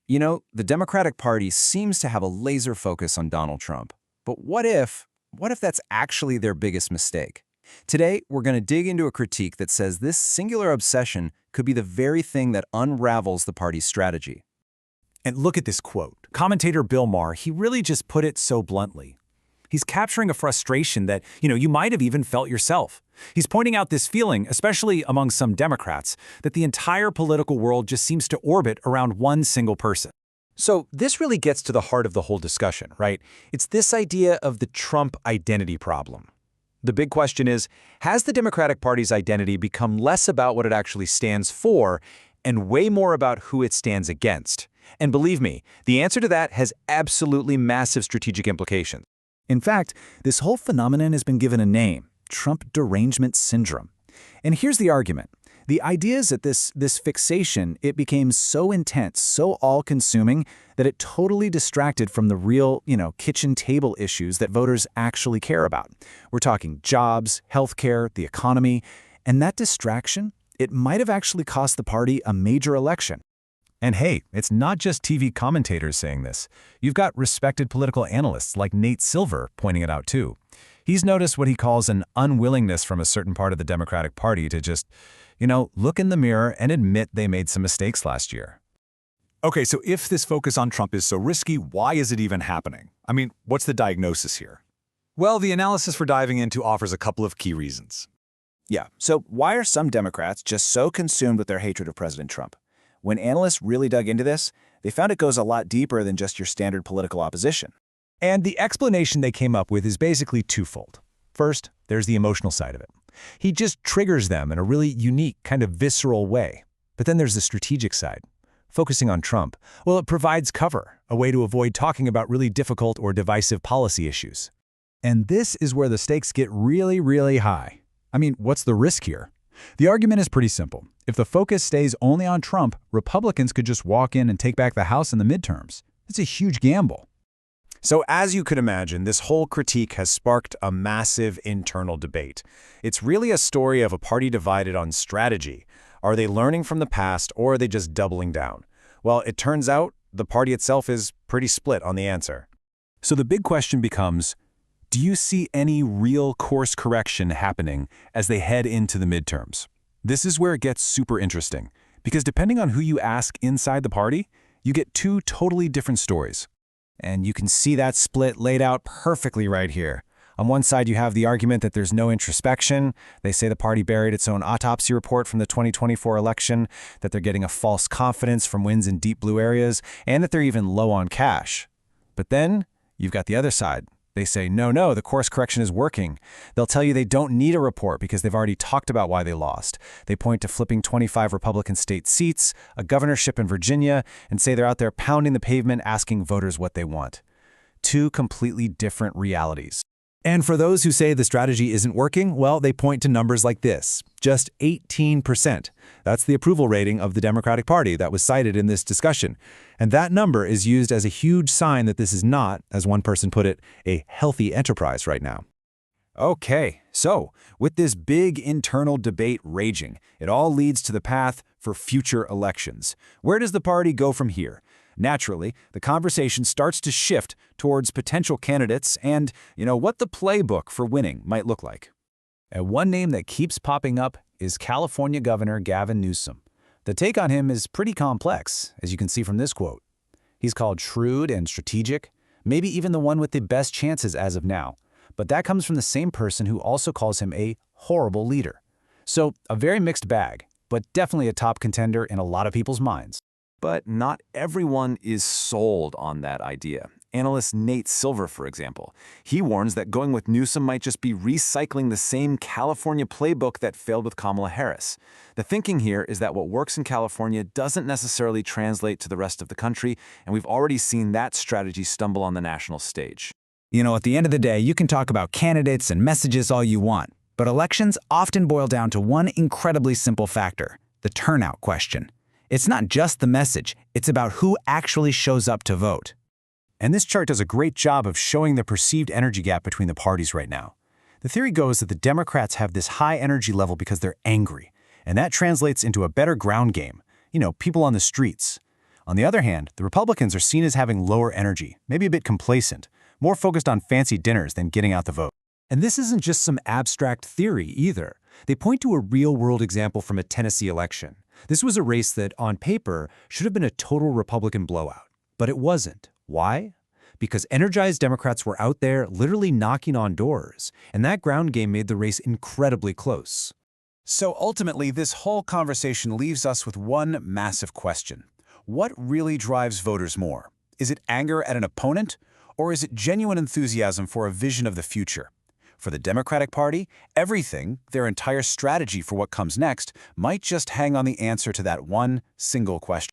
You know, the Democratic Party seems to have a laser focus on Donald Trump. But what if that's actually their biggest mistake? Today, we're going to dig into a critique that says this singular obsession could be the very thing that unravels the party's strategy. And look at this quote. Commentator Bill Maher, he really just put it so bluntly. He's capturing a frustration that, you might have even felt yourself. He's pointing out this feeling, especially among some Democrats, that the entire political world just seems to orbit around one single person. So this really gets to the heart of the whole discussion, right? It's this idea of the Trump identity problem. The big question is, has the Democratic Party's identity become less about what it actually stands for and way more about who it stands against? And believe me, the answer to that has absolutely massive strategic implications. In fact, this whole phenomenon has been given a name, Trump derangement syndrome. And here's the argument. The idea is that this fixation, it became so intense, so all-consuming, that it totally distracted from the real, kitchen table issues that voters actually care about. We're talking jobs, healthcare, the economy, and that distraction, it might have actually cost the party a major election. And hey, it's not just TV commentators saying this. You've got respected political analysts like Nate Silver pointing it out too. He's noticed what he calls an unwillingness from a certain part of the Democratic Party to just, look in the mirror and admit they made some mistakes last year. Okay, so if this focus on Trump is so risky, why is it even happening? I mean, what's the diagnosis here? Well, the analysis we're diving into offers a couple of key reasons. Yeah, so why are some Democrats just so consumed with their hatred of President Trump? When analysts really dug into this, they found it goes a lot deeper than just your standard political opposition. And the explanation they came up with is basically twofold. First, there's the emotional side of it. He just triggers them in a really unique, kind of visceral way. But then there's the strategic side. Focusing on Trump, well, it provides cover, a way to avoid talking about really difficult or divisive policy issues. And this is where the stakes get really, really high. I mean, what's the risk here? The argument is pretty simple. If the focus stays only on Trump, Republicans could just walk in and take back the House in the midterms. It's a huge gamble. So as you could imagine, this whole critique has sparked a massive internal debate. It's really a story of a party divided on strategy. Are they learning from the past, or are they just doubling down? Well, it turns out the party itself is pretty split on the answer. So the big question becomes, do you see any real course correction happening as they head into the midterms? This is where it gets super interesting, because depending on who you ask inside the party, you get two totally different stories. And you can see that split laid out perfectly right here. On one side, you have the argument that there's no introspection. They say the party buried its own autopsy report from the 2024 election, that they're getting a false confidence from wins in deep blue areas, and that they're even low on cash. But then you've got the other side. They say, no, the course correction is working. They'll tell you they don't need a report because they've already talked about why they lost. They point to flipping 25 Republican state seats, a governorship in Virginia, and say they're out there pounding the pavement asking voters what they want. Two completely different realities. And for those who say the strategy isn't working, well, they point to numbers like this, just 18%. That's the approval rating of the Democratic Party that was cited in this discussion. And that number is used as a huge sign that this is not, as one person put it, a healthy enterprise right now. Okay, so with this big internal debate raging, it all leads to the path for future elections. Where does the party go from here? Naturally, the conversation starts to shift towards potential candidates and, what the playbook for winning might look like. And one name that keeps popping up is California Governor Gavin Newsom. The take on him is pretty complex, as you can see from this quote. He's called shrewd and strategic, maybe even the one with the best chances as of now. But that comes from the same person who also calls him a horrible leader. So a very mixed bag, but definitely a top contender in a lot of people's minds. But not everyone is sold on that idea. Analyst Nate Silver, for example, he warns that going with Newsom might just be recycling the same California playbook that failed with Kamala Harris. The thinking here is that what works in California doesn't necessarily translate to the rest of the country, and we've already seen that strategy stumble on the national stage. At the end of the day, you can talk about candidates and messages all you want, but elections often boil down to one incredibly simple factor, the turnout question. It's not just the message, it's about who actually shows up to vote. And this chart does a great job of showing the perceived energy gap between the parties right now. The theory goes that the Democrats have this high energy level because they're angry, and that translates into a better ground game, people on the streets. On the other hand, the Republicans are seen as having lower energy, maybe a bit complacent, more focused on fancy dinners than getting out the vote. And this isn't just some abstract theory either. They point to a real-world example from a Tennessee election. This was a race that, on paper, should have been a total Republican blowout. But it wasn't. Why? Because energized Democrats were out there literally knocking on doors, and that ground game made the race incredibly close. So ultimately, this whole conversation leaves us with one massive question. What really drives voters more? Is it anger at an opponent, or is it genuine enthusiasm for a vision of the future? For the Democratic Party, everything, their entire strategy for what comes next, might just hang on the answer to that one single question.